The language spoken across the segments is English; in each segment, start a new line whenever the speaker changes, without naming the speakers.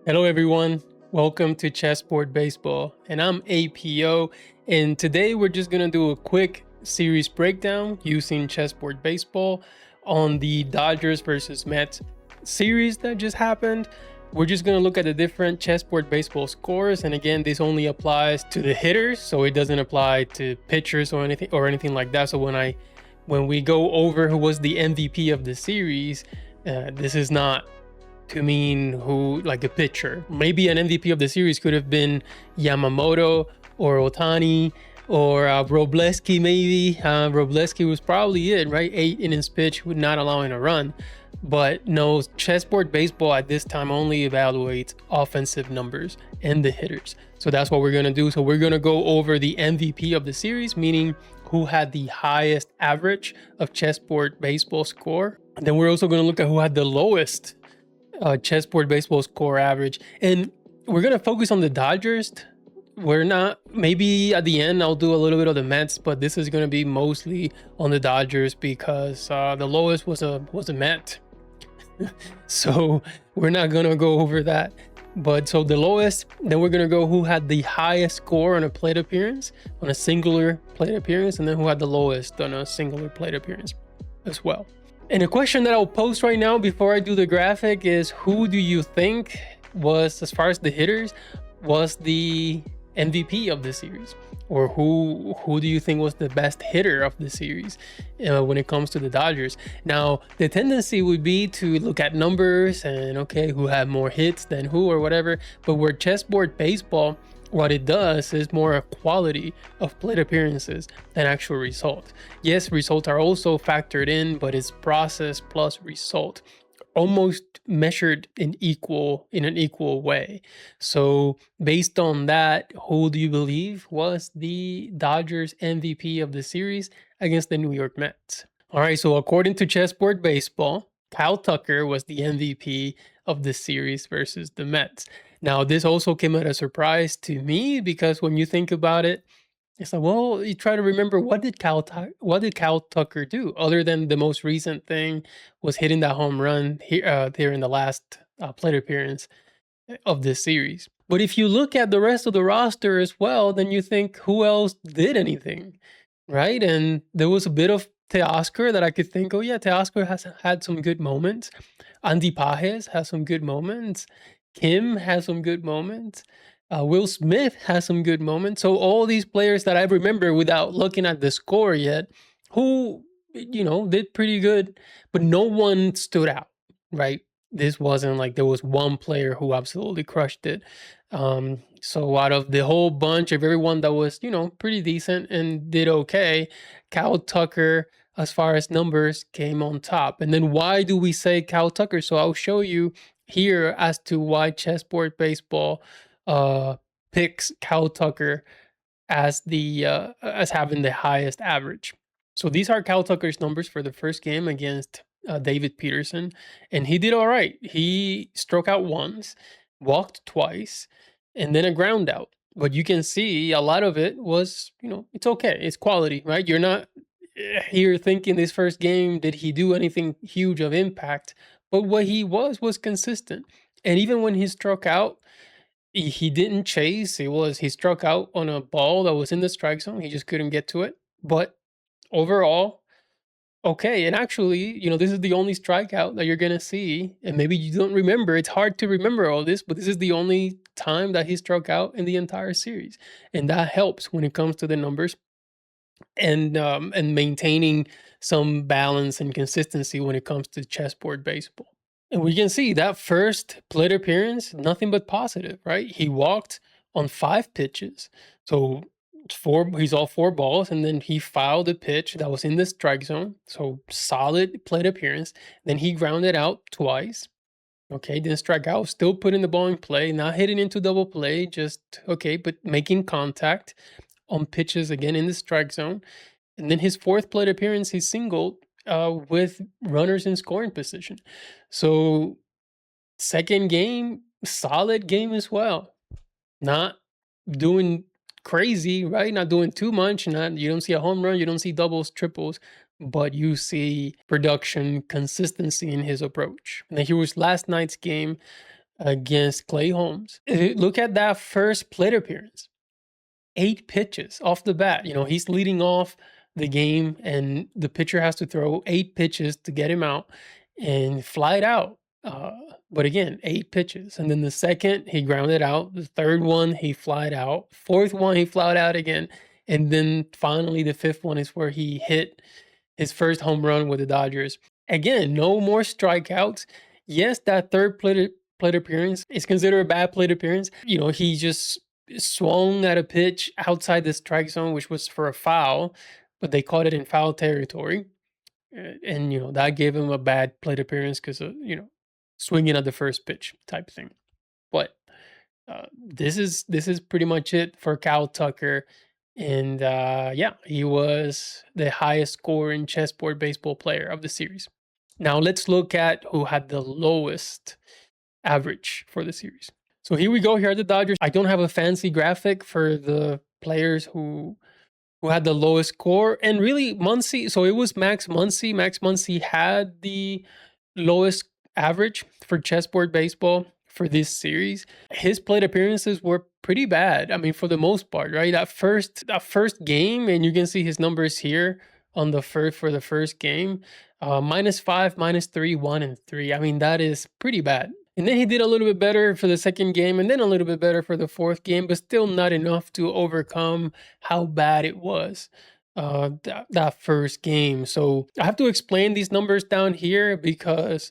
Hello, everyone. Welcome to Chessboard Baseball, and I'm APO. And today we're just gonna do a quick series breakdown using Chessboard Baseball on the Dodgers versus Mets series that just happened. We're just gonna look at the different Chessboard Baseball scores, and again, this only applies to the hitters, so it doesn't apply to pitchers or anything like that. So when we go over who was the MVP of the series, this is not to mean who, like a pitcher. Maybe an MVP of the series could have been Yamamoto or Otani or Robleski. Maybe Robleski was probably it, right? 8 innings pitch with not allowing a run. But no, Chessboard Baseball at this time only evaluates offensive numbers and the hitters. So that's what we're going to do. So we're going to go over the MVP of the series, meaning who had the highest average of Chessboard Baseball score. And then we're also going to look at who had the lowest Chessboard Baseball score average. And we're going to focus on the Dodgers. We're not, maybe at the end I'll do a little bit of the Mets, but this is going to be mostly on the Dodgers because the lowest was a Met. So we're not going to go over that. But so the lowest, then we're going to go who had the highest score on a plate appearance, on a singular plate appearance, and then who had the lowest on a singular plate appearance as well. And a question that I'll post right now before I do the graphic is, who do you think was, as far as the hitters, was the MVP of the series? Or who do you think was the best hitter of the series when it comes to the Dodgers? Now, the tendency would be to look at numbers and, okay, who had more hits than who or whatever. But where Chessboard Baseball, what it does is more a quality of plate appearances than actual result. Yes, results are also factored in, but it's process plus result, almost measured in an equal way. So based on that, who do you believe was the Dodgers MVP of the series against the New York Mets? All right, so according to Chessboard Baseball, Kyle Tucker was the MVP of the series versus the Mets. Now, this also came as a surprise to me because when you think about it, it's like, well, you try to remember, what did Kyle Tucker do other than the most recent thing was hitting that home run here in the last plate appearance of this series. But if you look at the rest of the roster as well, then you think, who else did anything, right? And there was a bit of Teoscar that I could think, oh yeah, Teoscar has had some good moments. Andy Pages has some good moments. Kim has some good moments. Will Smith has some good moments. So all these players that I remember without looking at the score yet, who, did pretty good, but no one stood out, right? This wasn't like there was one player who absolutely crushed it. So out of the whole bunch of everyone that was, pretty decent and did okay, Kyle Tucker, as far as numbers, came on top. And then why do we say Kyle Tucker? So I'll show you here as to why Chessboard Baseball picks Kyle Tucker as having the highest average. So these are Kyle Tucker's numbers for the first game against David Peterson, and he did all right. He struck out once, walked twice, and then a ground out. But you can see a lot of it was, it's okay. It's quality, right? You're not here thinking this first game, did he do anything huge of impact? But what he was consistent. And even when he struck out, he didn't chase. He struck out on a ball that was in the strike zone. He just couldn't get to it. But overall, okay. And actually, this is the only strikeout that you're gonna see. And maybe you don't remember. It's hard to remember all this, but this is the only time that he struck out in the entire series. And that helps when it comes to the numbers and maintaining some balance and consistency when it comes to Chessboard Baseball. And we can see that first plate appearance, nothing but positive, right? He walked on 5 pitches. So he's all 4 balls, and then he fouled a pitch that was in the strike zone. So solid plate appearance. Then he grounded out twice. Okay, didn't strike out, still putting the ball in play, not hitting into double play, just okay, but making contact on pitches again in the strike zone. And then his 4th plate appearance, he singled with runners in scoring position. So second game, solid game as well. Not doing crazy, right? Not doing too much. You don't see a home run, you don't see doubles, triples, but you see production, consistency in his approach. And then here was last night's game. against Clay Holmes. Look at that first plate appearance. 8 pitches off the bat. He's leading off the game, and the pitcher has to throw 8 pitches to get him out and fly it out. But again, 8 pitches. And then the second, he grounded out. The third one, he flied out. Fourth one, he flied out again. And then finally, the fifth one is where he hit his first home run with the Dodgers. Again, no more strikeouts. Yes, that third plate appearance is considered a bad plate appearance. He just swung at a pitch outside the strike zone, which was for a foul, but they caught it in foul territory. And, that gave him a bad plate appearance because of, swinging at the first pitch type thing. But this is pretty much it for Kyle Tucker. And yeah, he was the highest scoring chessboard baseball player of the series. Now let's look at who had the lowest average for the series. So here we go. Here are the Dodgers. I don't have a fancy graphic for the players who had the lowest score. And really, Muncy, so it was Max Muncy. Max Muncy had the lowest average for chessboard baseball for this series. His plate appearances were pretty bad. I mean, for the most part, right? That first game, and you can see his numbers here on the first game. -5, -3, 1, and 3. I mean, that is pretty bad. And then he did a little bit better for the second game, and then a little bit better for the fourth game, but still not enough to overcome how bad it was that first game. So I have to explain these numbers down here because,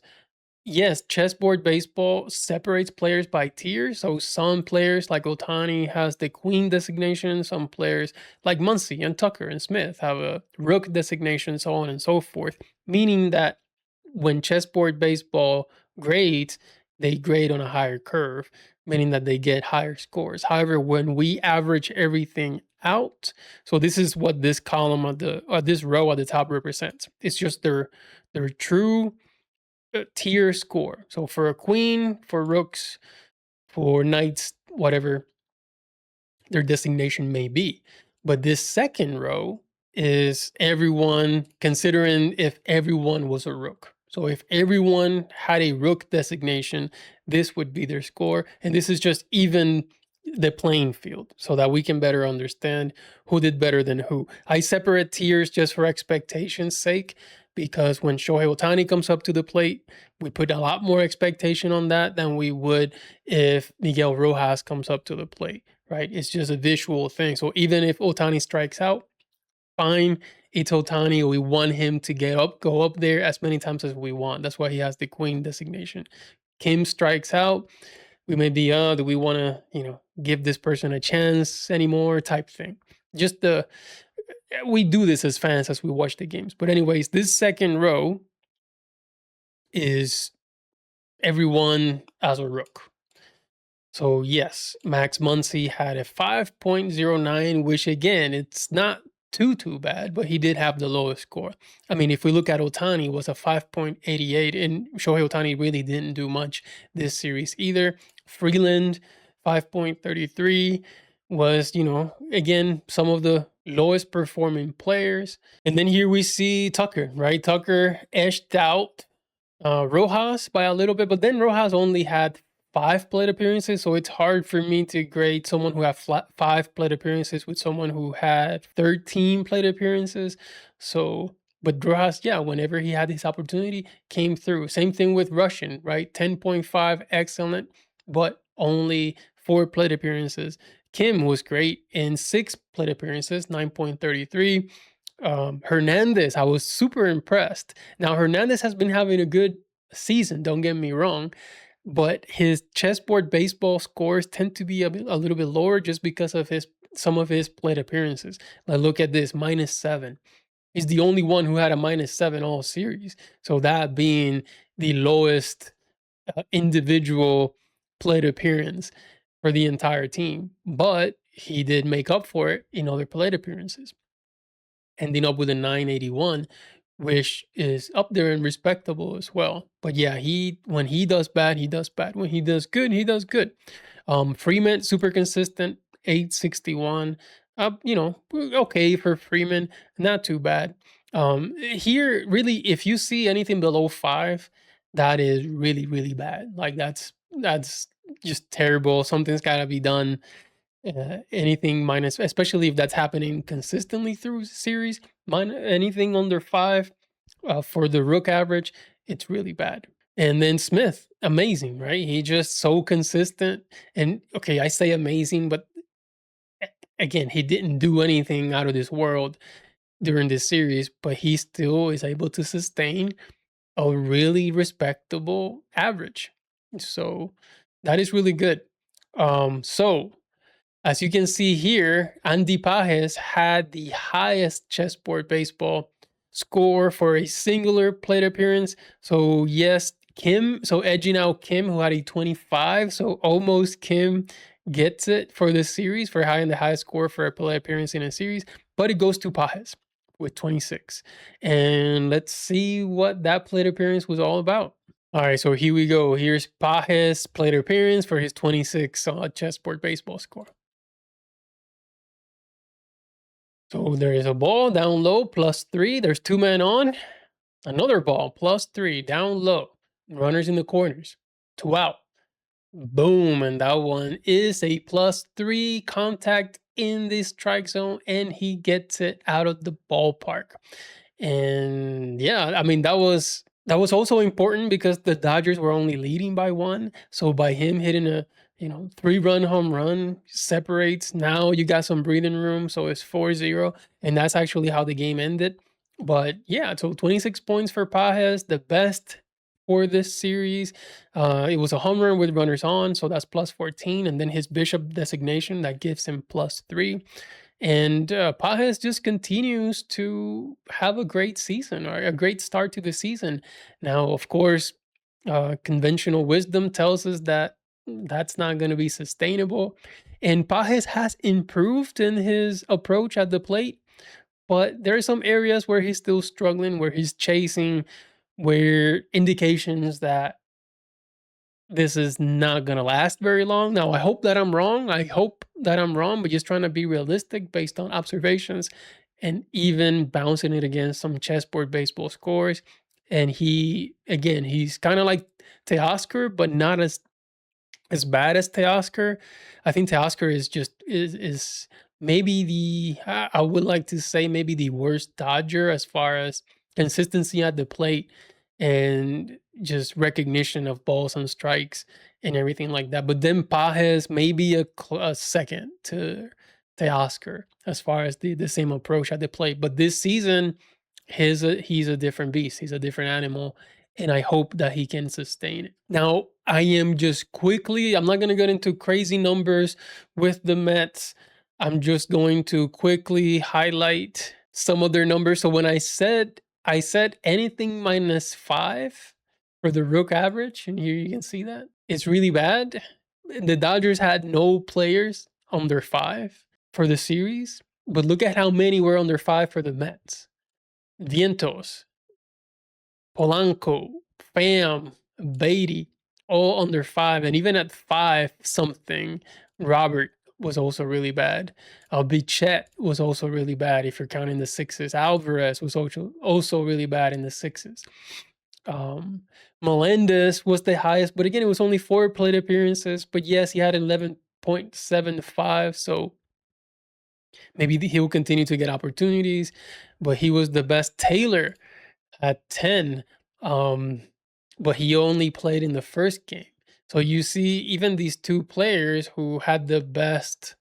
yes, chessboard baseball separates players by tiers. So some players like Ohtani has the queen designation. Some players like Muncy and Tucker and Smith have a rook designation, so on and so forth. Meaning that when chessboard baseball grades, they grade on a higher curve, meaning that they get higher scores. However, when we average everything out, so this is what this column this row at the top represents. It's just their true tier score. So for a queen, for rooks, for knights, whatever their designation may be. But this second row is everyone, considering if everyone was a rook. So if everyone had a rook designation, this would be their score. And this is just even the playing field so that we can better understand who did better than who. I separate tiers just for expectation's sake, because when Shohei Ohtani comes up to the plate, we put a lot more expectation on that than we would if Miguel Rojas comes up to the plate, right? It's just a visual thing. So even if Ohtani strikes out, fine, it's Ohtani. We want him to go up there as many times as we want. That's why he has the queen designation. Kim strikes out, we may be, do we want to, give this person a chance anymore type thing. Just we do this as fans as we watch the games. But anyways, this second row is everyone as a rook. So yes, Max Muncy had a 5.09, which again, it's not too bad, but he did have the lowest score. I mean, if we look at Ohtani, it was a 5.88, and Shohei Ohtani really didn't do much this series either. Freeland, 5.33, was, again, some of the lowest performing players. And then here we see Tucker, right? Tucker edged out Rojas by a little bit, but then Rojas only had 5 plate appearances, so it's hard for me to grade someone who had 5 plate appearances with someone who had 13 plate appearances. So, but Rojas, yeah, whenever he had his opportunity, came through. Same thing with Russian, right? 10.5, excellent, but only 4 plate appearances. Kim was great in 6 plate appearances, 9.33. Hernandez, I was super impressed. Now, Hernandez has been having a good season, don't get me wrong, but his chessboard baseball scores tend to be a little bit lower just because of some of his plate appearances. Like, look at this, -7. He's the only one who had a -7 all series. So that being the lowest individual plate appearance for the entire team. But he did make up for it in other plate appearances, ending up with a 981, which is up there and respectable as well. But yeah, when he does bad, he does bad. When he does good, he does good. Freeman, super consistent, 861. Okay for Freeman, not too bad. Here, really, if you see anything below 5, that is really, really bad. Like, that's That's just terrible. Something's got to be done. Anything minus, especially if that's happening consistently through series, anything under 5 for the rook average, it's really bad. And then Smith, amazing, right? He just so consistent. And okay, I say amazing, but again, he didn't do anything out of this world during this series, but he still is able to sustain a really respectable average. So that is really good. So as you can see here, Andy Pajes had the highest chessboard baseball score for a singular plate appearance. So yes, edging out Kim, who had a 25. So almost Kim gets it for this series for having the highest score for a plate appearance in a series, but it goes to Pajes with 26. And let's see what that plate appearance was all about. All right, so here we go. Here's Pajes plate appearance for his 26 chessboard baseball score. So there is a ball down low, +3. There's 2 men on. Another ball, +3, down low. Runners in the corners. 2 out. Boom. And that one is a +3 contact in the strike zone, and he gets it out of the ballpark. And yeah, I mean, that was also important because the Dodgers were only leading by 1. So by him hitting a 3-run home run separates. Now you got some breathing room, so it's 4-0, and that's actually how the game ended. But yeah, so 26 points for Pajes, the best for this series. It was a home run with runners on, so that's +14, and then his Bishop designation that gives him +3. And Pajes just continues to have a great season, or a great start to the season. Now, of course, conventional wisdom tells us that that's not going to be sustainable. And Pajes has improved in his approach at the plate, but there are some areas where he's still struggling, where he's chasing, where indications that this is not going to last very long. Now, I hope that I'm wrong. But just trying to be realistic based on observations and even bouncing it against some chessboard baseball scores. And he's kind of like Teoscar, but not as bad as Teoscar. I think Teoscar is maybe I would like to say maybe the worst Dodger as far as consistency at the plate and just recognition of balls and strikes and everything like that. But then Pajes maybe a second to Teoscar as far as the same approach at the plate. But this season, he's a different beast. He's a different animal, and I hope that he can sustain it. Now, I'm not going to get into crazy numbers with the Mets. I'm just going to quickly highlight some of their numbers. So when I said anything -5 for the rook average, and here you can see that it's really bad. The Dodgers had no players under 5 for the series, but look at how many were under 5 for the Mets. Vientos, Polanco, Pham, Beatty, all under 5. And even at 5 something, Robert was also really bad. Bichette was also really bad if you're counting the 6s. Alvarez was also really bad in the 6s. Melendez was the highest, but again, it was only 4 plate appearances. But yes, he had 11.75, so maybe he'll continue to get opportunities, but he was the best. Taylor at 10, but he only played in the first game. So you see, even these 2 players who had the best,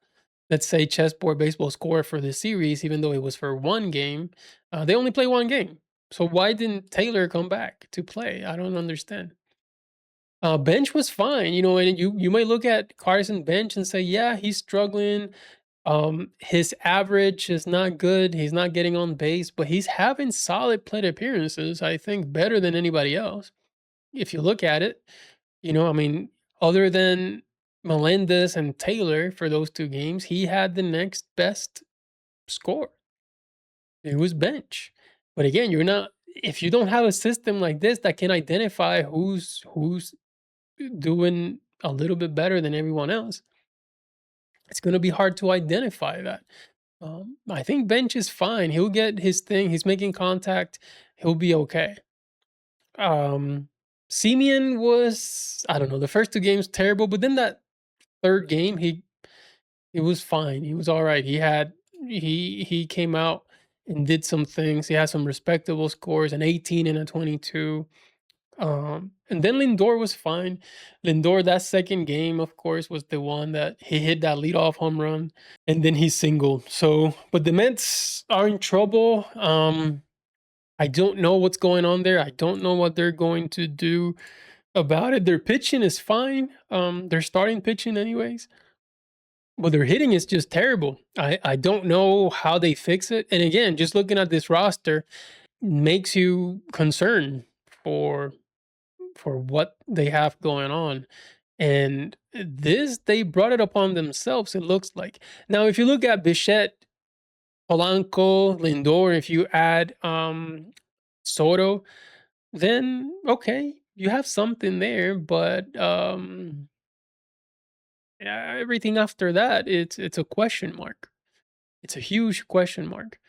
let's say, chessboard baseball score for the series, even though it was for 1 game, they only play 1 game. So why didn't Taylor come back to play? I don't understand. Bench was fine, and you might look at Carson Bench and say, yeah, he's struggling. His average is not good. He's not getting on base, but he's having solid plate appearances, I think better than anybody else. If you look at it, I mean, other than Melendez and Taylor for those 2 games, he had the next best score. It was Bench. But again, if you don't have a system like this that can identify who's doing a little bit better than everyone else, it's going to be hard to identify that. I think Bench is fine. He'll get his thing. He's making contact. He'll be okay. Um, Simeon was, I don't know, the first 2 games terrible, but then that 3rd game, he was fine. He was alright. He came out and did some things. He had some respectable scores, an 18 and a 22. And then Lindor was fine. Lindor, that 2nd game, of course, was the one that he hit that leadoff home run, and then he singled. So, but the Mets are in trouble. I don't know what's going on there. I don't know what they're going to do about it. Their pitching is fine. Their starting pitching anyways, but their hitting is just terrible. I don't know how they fix it. And again, just looking at this roster makes you concerned for what they have going on. And this, they brought it upon themselves, it looks like. Now, if you look at Bichette, Polanco, Lindor, if you add Soto, then okay, you have something there, but yeah, everything after that, it's a question mark. It's a huge question mark.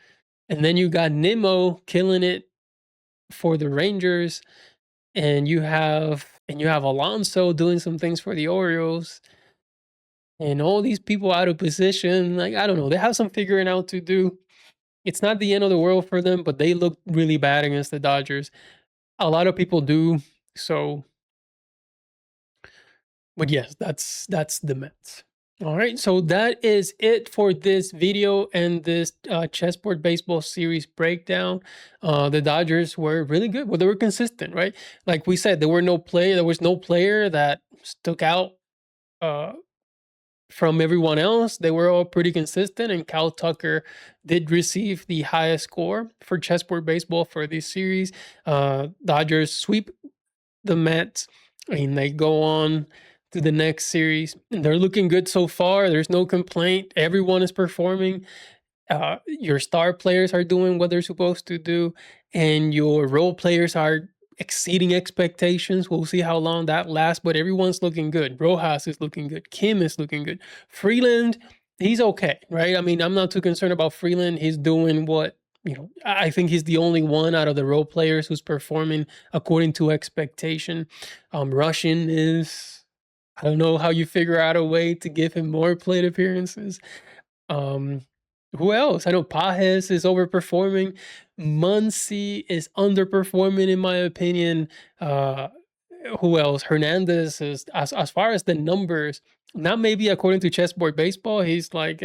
And then you got Nimmo killing it for the Rangers, and you have Alonso doing some things for the Orioles, and all these people out of position. Like, I don't know, they have some figuring out to do. It's not the end of the world for them, but they look really bad against the Dodgers. A lot of people do. So, but yes, that's the Mets. All right, so that is it for this video and this chessboard baseball series breakdown. The Dodgers were really good. Well, they were consistent, right? Like we said, there was no player that stuck out uh, from everyone else. They were all pretty consistent, and Cal Tucker did receive the highest score for chessboard baseball for this series. Dodgers sweep the Mets, and they go on to the next series. And they're looking good so far. There's no complaint. Everyone is performing. Your star players are doing what they're supposed to do, and your role players are exceeding expectations. We'll see how long that lasts, but everyone's looking good. Rojas is looking good. Kim is looking good. Freeland, he's okay, right? I mean, I'm not too concerned about Freeland. He's doing what, I think he's the only one out of the role players who's performing according to expectation. Russian is, I don't know how you figure out a way to give him more plate appearances. Um, who else? I know Pajes is overperforming. Muncy is underperforming, in my opinion. Who else? Hernandez is, as far as the numbers, not maybe according to Chessboard Baseball, he's like,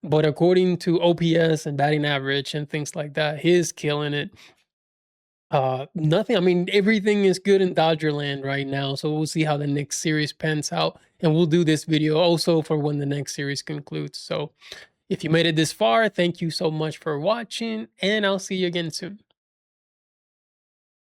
but according to OPS and batting average and things like that, he's killing it. Nothing. I mean, everything is good in Dodgerland right now. So we'll see how the next series pans out, and we'll do this video also for when the next series concludes. So if you made it this far, thank you so much for watching, and I'll see you again soon.